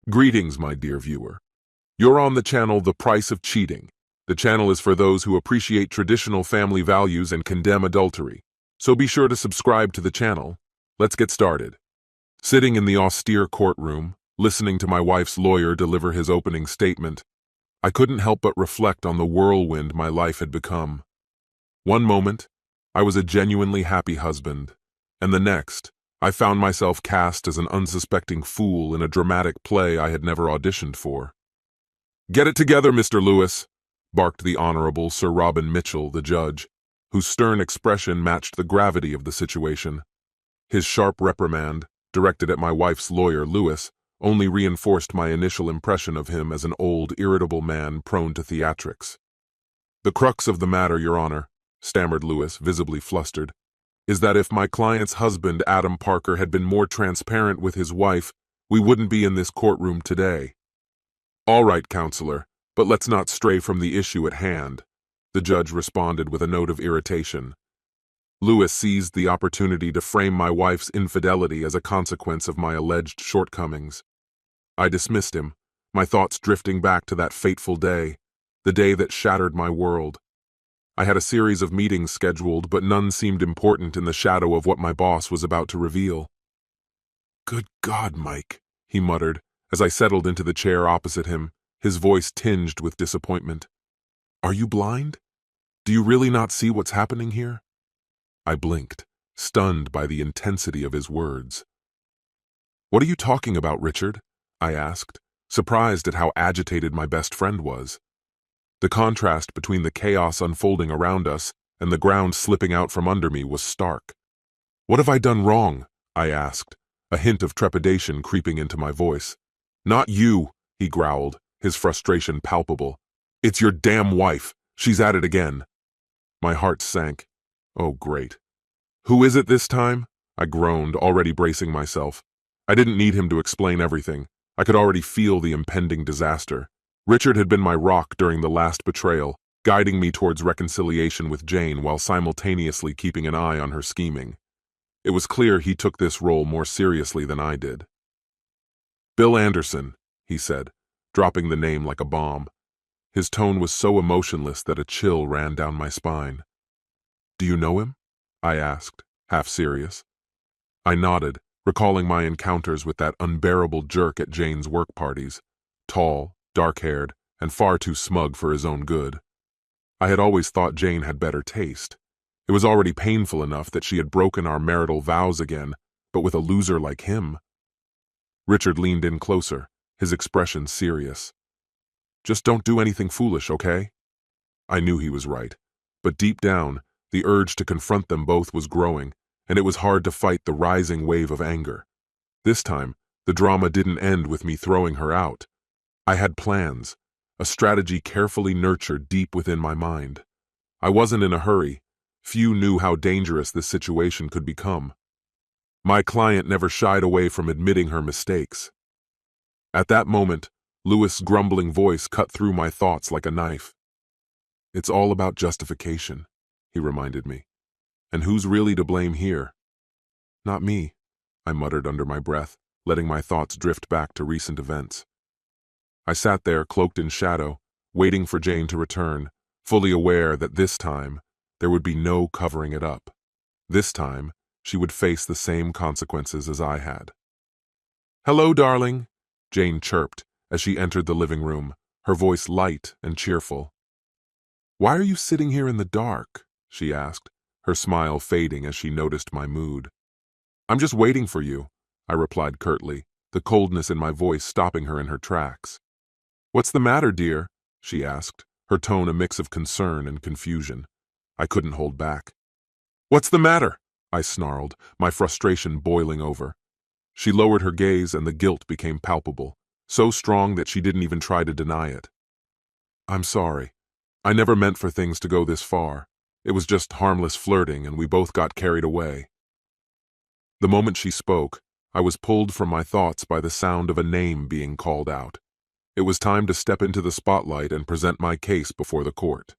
Greetings, my dear viewer. You're on the channel The Price of Cheating. The channel is for those who appreciate traditional family values and condemn adultery. So be sure to subscribe to the channel. Let's get started. Sitting in the austere courtroom, listening to my wife's lawyer deliver his opening statement, I couldn't help but reflect on the whirlwind my life had become. One moment, I was a genuinely happy husband, and the next, I found myself cast as an unsuspecting fool in a dramatic play I had never auditioned for. "Get it together, Mr. Lewis," barked the Honorable Sir Robin Mitchell, the judge, whose stern expression matched the gravity of the situation. His sharp reprimand, directed at my wife's lawyer, Lewis, only reinforced my initial impression of him as an old, irritable man prone to theatrics. "The crux of the matter, Your Honor," stammered Lewis, visibly flustered, "is that if my client's husband, Adam Parker, had been more transparent with his wife, we wouldn't be in this courtroom today." "All right, counselor, but let's not stray from the issue at hand," the judge responded with a note of irritation. Lewis seized the opportunity to frame my wife's infidelity as a consequence of my alleged shortcomings. I dismissed him, my thoughts drifting back to that fateful day, the day that shattered my world. I had a series of meetings scheduled, but none seemed important in the shadow of what my boss was about to reveal. "Good God, Mike," he muttered, as I settled into the chair opposite him, his voice tinged with disappointment. "Are you blind? Do you really not see what's happening here?" I blinked, stunned by the intensity of his words. "What are you talking about, Richard?" I asked, surprised at how agitated my best friend was. The contrast between the chaos unfolding around us and the ground slipping out from under me was stark. "What have I done wrong?" I asked, a hint of trepidation creeping into my voice. "Not you," he growled, his frustration palpable. "It's your damn wife. She's at it again." My heart sank. Oh, great. "Who is it this time?" I groaned, already bracing myself. I didn't need him to explain everything. I could already feel the impending disaster. Richard had been my rock during the last betrayal, guiding me towards reconciliation with Jane while simultaneously keeping an eye on her scheming. It was clear he took this role more seriously than I did. "Bill Anderson," he said, dropping the name like a bomb. His tone was so emotionless that a chill ran down my spine. "Do you know him?" I asked, half serious. I nodded, recalling my encounters with that unbearable jerk at Jane's work parties. Tall, dark-haired, and far too smug for his own good. I had always thought Jane had better taste. It was already painful enough that she had broken our marital vows again, but with a loser like him. Richard leaned in closer, his expression serious. "Just don't do anything foolish, okay?" I knew he was right, but deep down, the urge to confront them both was growing, and it was hard to fight the rising wave of anger. This time, the drama didn't end with me throwing her out. I had plans, a strategy carefully nurtured deep within my mind. I wasn't in a hurry. Few knew how dangerous this situation could become. My client never shied away from admitting her mistakes. At that moment, Lewis' grumbling voice cut through my thoughts like a knife. "It's all about justification," he reminded me. "And who's really to blame here?" "Not me," I muttered under my breath, letting my thoughts drift back to recent events. I sat there, cloaked in shadow, waiting for Jane to return, fully aware that this time, there would be no covering it up. This time, she would face the same consequences as I had. "Hello, darling," Jane chirped as she entered the living room, her voice light and cheerful. "Why are you sitting here in the dark?" she asked, her smile fading as she noticed my mood. "I'm just waiting for you," I replied curtly, the coldness in my voice stopping her in her tracks. "What's the matter, dear?" she asked, her tone a mix of concern and confusion. I couldn't hold back. "What's the matter?" I snarled, my frustration boiling over. She lowered her gaze and the guilt became palpable, so strong that she didn't even try to deny it. "I'm sorry. I never meant for things to go this far. It was just harmless flirting and we both got carried away." The moment she spoke, I was pulled from my thoughts by the sound of a name being called out. It was time to step into the spotlight and present my case before the court.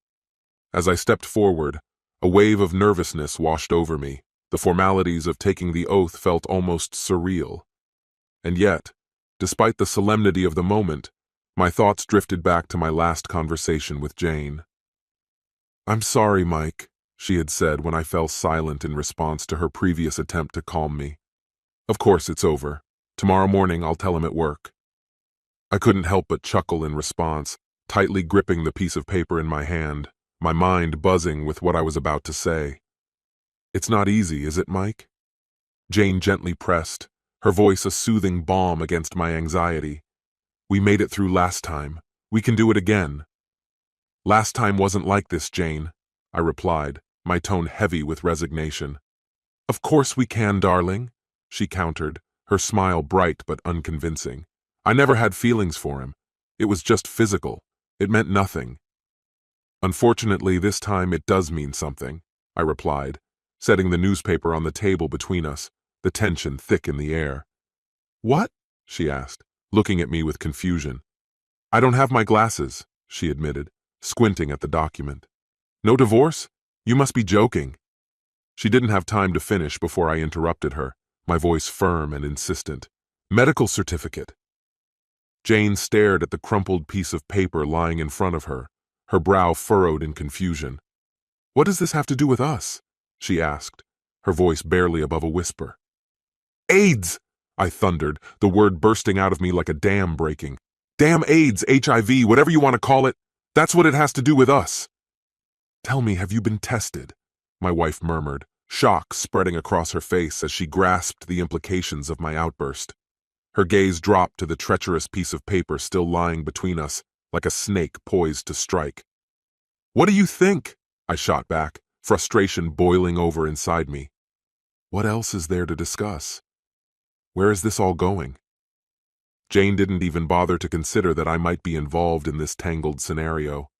As I stepped forward, a wave of nervousness washed over me. The formalities of taking the oath felt almost surreal. And yet, Despite the solemnity of the moment, my thoughts drifted back to my last conversation with Jane. "I'm sorry, Mike," she had said when I fell silent in response to her previous attempt to calm me. "Of course it's over. Tomorrow morning I'll tell him at work." I couldn't help but chuckle in response, tightly gripping the piece of paper in my hand, my mind buzzing with what I was about to say. "It's not easy, is it, Mike?" Jane gently pressed, her voice a soothing balm against my anxiety. "We made it through last time. We can do it again." "Last time wasn't like this, Jane," I replied, my tone heavy with resignation. "Of course we can, darling," she countered, her smile bright but unconvincing. "I never had feelings for him. It was just physical. It meant nothing." "Unfortunately, this time it does mean something," I replied, setting the newspaper on the table between us, the tension thick in the air. "What?" she asked, looking at me with confusion. "I don't have my glasses," she admitted, squinting at the document. "No divorce? You must be joking." She didn't have time to finish before I interrupted her, my voice firm and insistent. "Medical certificate." Jane stared at the crumpled piece of paper lying in front of her, her brow furrowed in confusion. "What does this have to do with us?" she asked, her voice barely above a whisper. "AIDS!" I thundered, the word bursting out of me like a dam breaking. "Damn AIDS, HIV, whatever you want to call it. That's what it has to do with us." "Tell me, have you been tested?" my wife murmured, shock spreading across her face as she grasped the implications of my outburst. Her gaze dropped to the treacherous piece of paper still lying between us, like a snake poised to strike. "What do you think?" I shot back, frustration boiling over inside me. What else is there to discuss? Where is this all going? Jane didn't even bother to consider that I might be involved in this tangled scenario.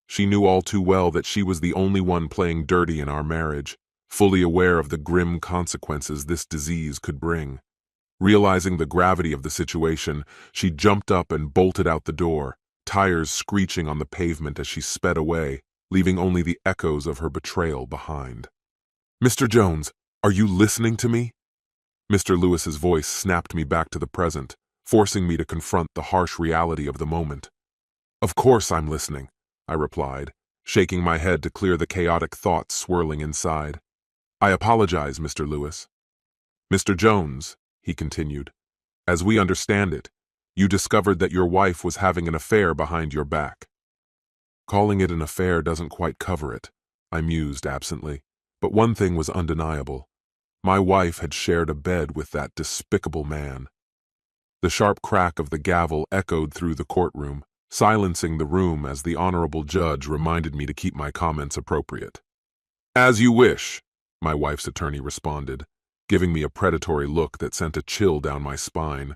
She knew all too well that she was the only one playing dirty in our marriage, fully aware of the grim consequences this disease could bring. Realizing the gravity of the situation, she jumped up and bolted out the door, tires screeching on the pavement as she sped away, leaving only the echoes of her betrayal behind. "Mr. Jones, are you listening to me?" Mr. Lewis's voice snapped me back to the present, forcing me to confront the harsh reality of the moment. "Of course I'm listening," I replied, shaking my head to clear the chaotic thoughts swirling inside. "I apologize, Mr. Lewis." "Mr. Jones," he continued, "as we understand it, you discovered that your wife was having an affair behind your back." "Calling it an affair doesn't quite cover it," I mused absently, but one thing was undeniable. My wife had shared a bed with that despicable man. The sharp crack of the gavel echoed through the courtroom, silencing the room as the honorable judge reminded me to keep my comments appropriate. "As you wish," my wife's attorney responded, giving me a predatory look that sent a chill down my spine.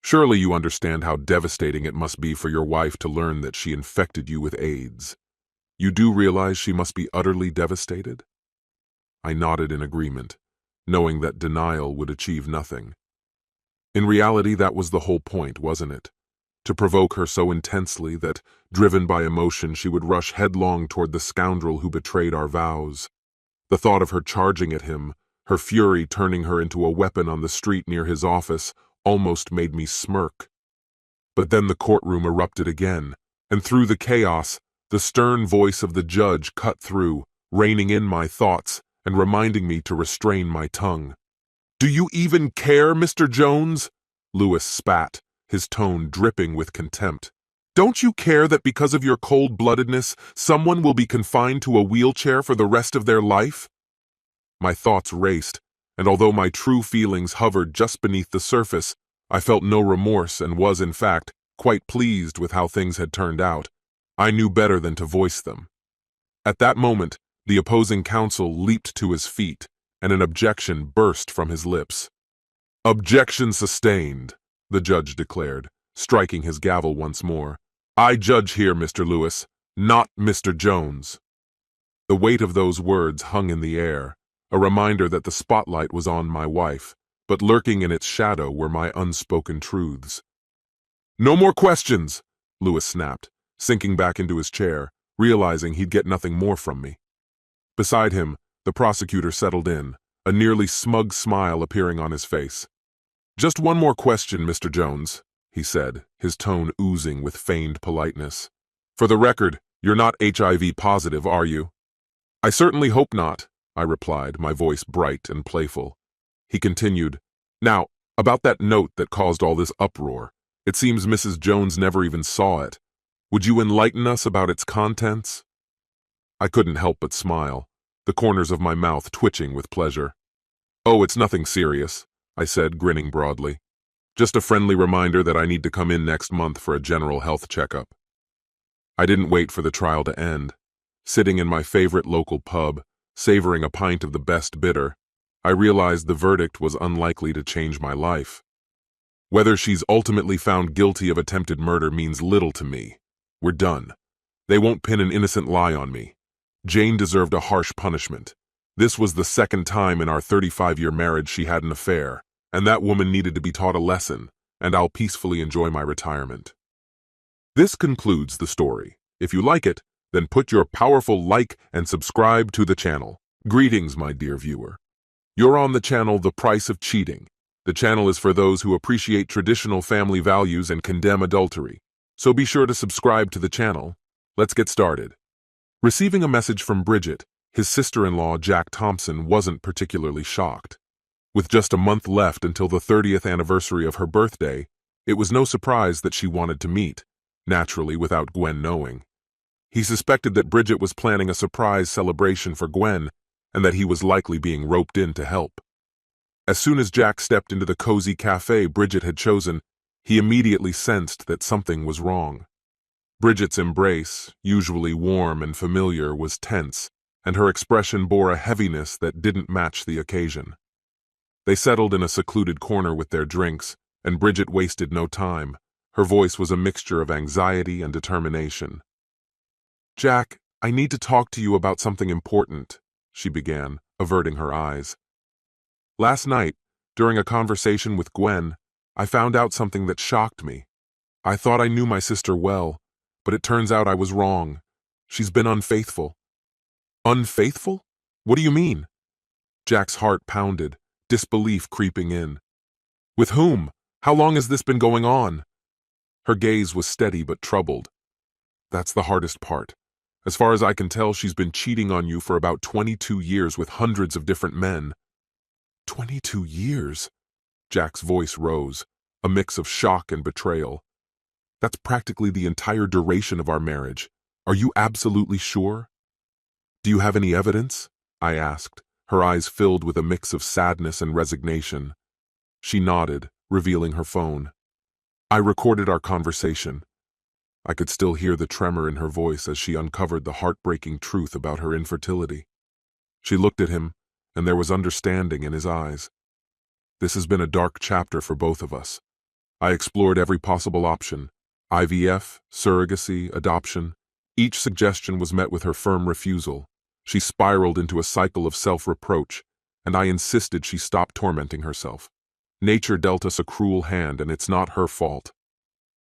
"Surely you understand how devastating it must be for your wife to learn that she infected you with AIDS. You do realize she must be utterly devastated?" I nodded in agreement, knowing that denial would achieve nothing. In reality, that was the whole point, wasn't it? To provoke her so intensely that, driven by emotion, she would rush headlong toward the scoundrel who betrayed our vows. The thought of her charging at him, her fury turning her into a weapon on the street near his office, almost made me smirk. But then the courtroom erupted again, and through the chaos, the stern voice of the judge cut through, reining in my thoughts and reminding me to restrain my tongue. "Do you even care, Mr. Jones?" Lewis spat, his tone dripping with contempt. "Don't you care that because of your cold-bloodedness, someone will be confined to a wheelchair for the rest of their life?" My thoughts raced, and although my true feelings hovered just beneath the surface, I felt no remorse and was, in fact, quite pleased with how things had turned out. I knew better than to voice them. At that moment, the opposing counsel leaped to his feet, and an objection burst from his lips. "Objection sustained," the judge declared, striking his gavel once more. "I judge here, Mr. Lewis, not Mr. Jones." The weight of those words hung in the air, a reminder that the spotlight was on my wife, but lurking in its shadow were my unspoken truths. "No more questions," Lewis snapped, sinking back into his chair, realizing he'd get nothing more from me. Beside him, the prosecutor settled in, a nearly smug smile appearing on his face. Just one more question, Mr. Jones, he said, his tone oozing with feigned politeness. For the record, you're not HIV positive, are you? I certainly hope not, I replied, my voice bright and playful. He continued, Now, about that note that caused all this uproar. It seems Mrs. Jones never even saw it. Would you enlighten us about its contents? I couldn't help but smile, the corners of my mouth twitching with pleasure. Oh, it's nothing serious, I said, grinning broadly. Just a friendly reminder that I need to come in next month for a general health checkup. I didn't wait for the trial to end. Sitting in my favorite local pub, savoring a pint of the best bitter, I realized the verdict was unlikely to change my life. Whether she's ultimately found guilty of attempted murder means little to me. We're done. They won't pin an innocent lie on me. Jane deserved a harsh punishment. This was the second time in our 35-year marriage she had an affair, and that woman needed to be taught a lesson, and I'll peacefully enjoy my retirement. This concludes the story. If you like it, then put your powerful like and subscribe to the channel. Greetings, my dear viewer. You're on the channel The Price of Cheating. The channel is for those who appreciate traditional family values and condemn adultery. So be sure to subscribe to the channel. Let's get started. Receiving a message from Bridget, his sister-in-law Jack Thompson wasn't particularly shocked. With just a month left until the 30th anniversary of her birthday, it was no surprise that she wanted to meet, naturally without Gwen knowing. He suspected that Bridget was planning a surprise celebration for Gwen and that he was likely being roped in to help. As soon as Jack stepped into the cozy cafe Bridget had chosen, he immediately sensed that something was wrong. Bridget's embrace, usually warm and familiar, was tense, and her expression bore a heaviness that didn't match the occasion. They settled in a secluded corner with their drinks, and Bridget wasted no time. Her voice was a mixture of anxiety and determination. Jack, I need to talk to you about something important, she began, averting her eyes. Last night, during a conversation with Gwen, I found out something that shocked me. I thought I knew my sister well, but it turns out I was wrong. She's been unfaithful. Unfaithful? What do you mean? Jack's heart pounded, disbelief creeping in. With whom? How long has this been going on? Her gaze was steady but troubled. That's the hardest part. As far as I can tell, she's been cheating on you for about 22 years with hundreds of different men. 22 years? Jack's voice rose, a mix of shock and betrayal. That's practically the entire duration of our marriage. Are you absolutely sure? Do you have any evidence? I asked, her eyes filled with a mix of sadness and resignation. She nodded, revealing her phone. I recorded our conversation. I could still hear the tremor in her voice as she uncovered the heartbreaking truth about her infertility. She looked at him, and there was understanding in his eyes. This has been a dark chapter for both of us. I explored every possible option: IVF, surrogacy, adoption. Each suggestion was met with her firm refusal. She spiraled into a cycle of self-reproach, and I insisted she stop tormenting herself. Nature dealt us a cruel hand, and it's not her fault.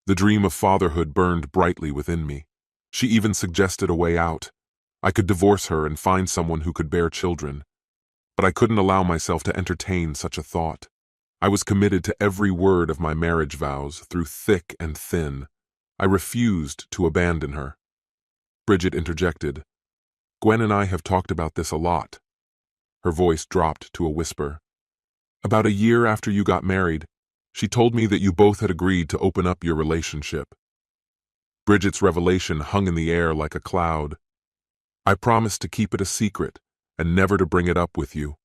The dream of fatherhood burned brightly within me. She even suggested a way out. I could divorce her and find someone who could bear children. But I couldn't allow myself to entertain such a thought. I was committed to every word of my marriage vows, through thick and thin. I refused to abandon her. Bridget interjected. Gwen and I have talked about this a lot. Her voice dropped to a whisper. About a year after you got married, she told me that you both had agreed to open up your relationship. Bridget's revelation hung in the air like a cloud. I promised to keep it a secret and never to bring it up with you.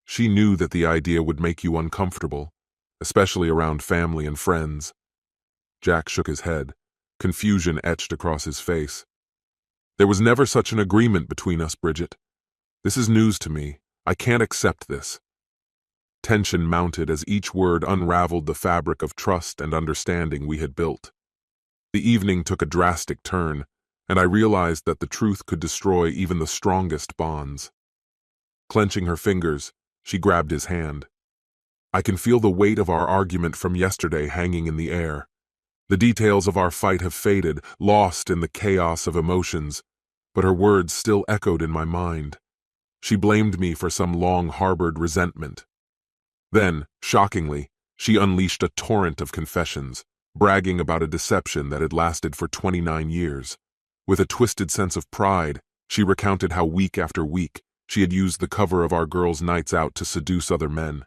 She knew that the idea would make you uncomfortable, especially around family and friends. Jack shook his head, confusion etched across his face. There was never such an agreement between us, Bridget. This is news to me. I can't accept this. Tension mounted as each word unraveled the fabric of trust and understanding we had built. The evening took a drastic turn, and I realized that the truth could destroy even the strongest bonds. Clenching her fingers, she grabbed his hand. I can feel the weight of our argument from yesterday hanging in the air. The details of our fight have faded, lost in the chaos of emotions, but her words still echoed in my mind. She blamed me for some long-harbored resentment. Then, shockingly, She unleashed a torrent of confessions, bragging about a deception that had lasted for 29 years. With a twisted sense of pride, she recounted how week after week she had used the cover of our girls' nights out to seduce other men.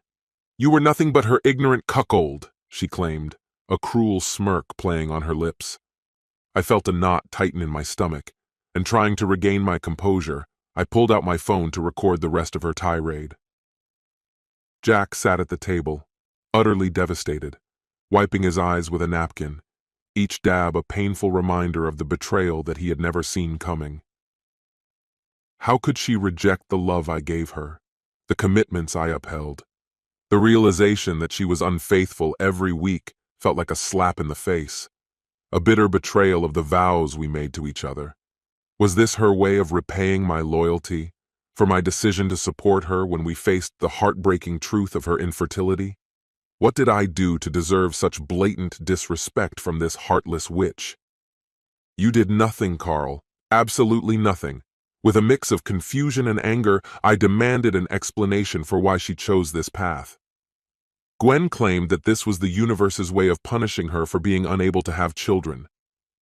"You were nothing but her ignorant cuckold," she claimed, a cruel smirk playing on her lips. I felt a knot tighten in my stomach, and trying to regain my composure, I pulled out my phone to record the rest of her tirade. Jack sat at the table, utterly devastated, wiping his eyes with a napkin, each dab a painful reminder of the betrayal that he had never seen coming. How could she reject the love I gave her, the commitments I upheld? The realization that she was unfaithful every week felt like a slap in the face, a bitter betrayal of the vows we made to each other. Was this her way of repaying my loyalty, for my decision to support her when we faced the heartbreaking truth of her infertility? What did I do to deserve such blatant disrespect from this heartless witch? "You did nothing, Carl. Absolutely nothing." With a mix of confusion and anger, I demanded an explanation for why she chose this path. Gwen claimed that this was the universe's way of punishing her for being unable to have children.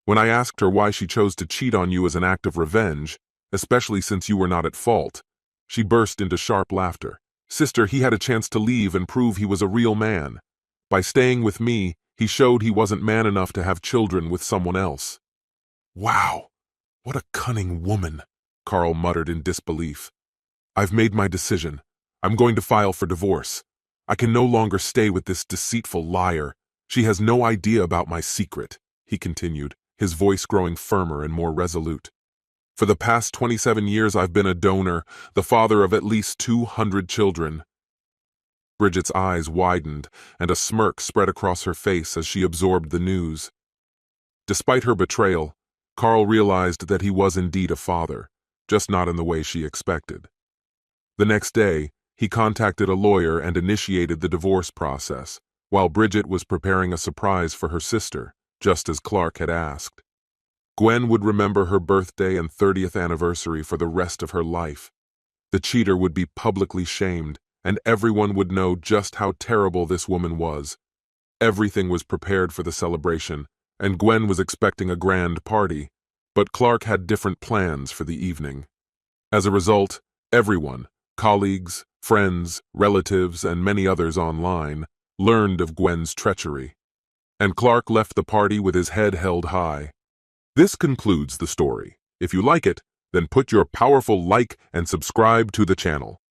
When I asked her why she chose to cheat on you as an act of revenge, especially since you were not at fault, she burst into sharp laughter. "Sister, he had a chance to leave and prove he was a real man. By staying with me, he showed he wasn't man enough to have children with someone else." "Wow, what a cunning woman," Carl muttered in disbelief. "I've made my decision. I'm going to file for divorce. I can no longer stay with this deceitful liar. She has no idea about my secret," he continued, his voice growing firmer and more resolute. "For the past 27 years I've been a donor, the father of at least 200 children." Bridget's eyes widened, and a smirk spread across her face as she absorbed the news. Despite her betrayal, Carl realized that he was indeed a father, just not in the way she expected. The next day, he contacted a lawyer and initiated the divorce process, while Bridget was preparing a surprise for her sister, just as Clark had asked. Gwen would remember her birthday and 30th anniversary for the rest of her life. The cheater would be publicly shamed, and everyone would know just how terrible this woman was. Everything was prepared for the celebration, and Gwen was expecting a grand party, but Clark had different plans for the evening. As a result, everyone, colleagues, friends, relatives, and many others online, learned of Gwen's treachery. And Clark left the party with his head held high. This concludes the story. If you like it, then put your powerful like and subscribe to the channel.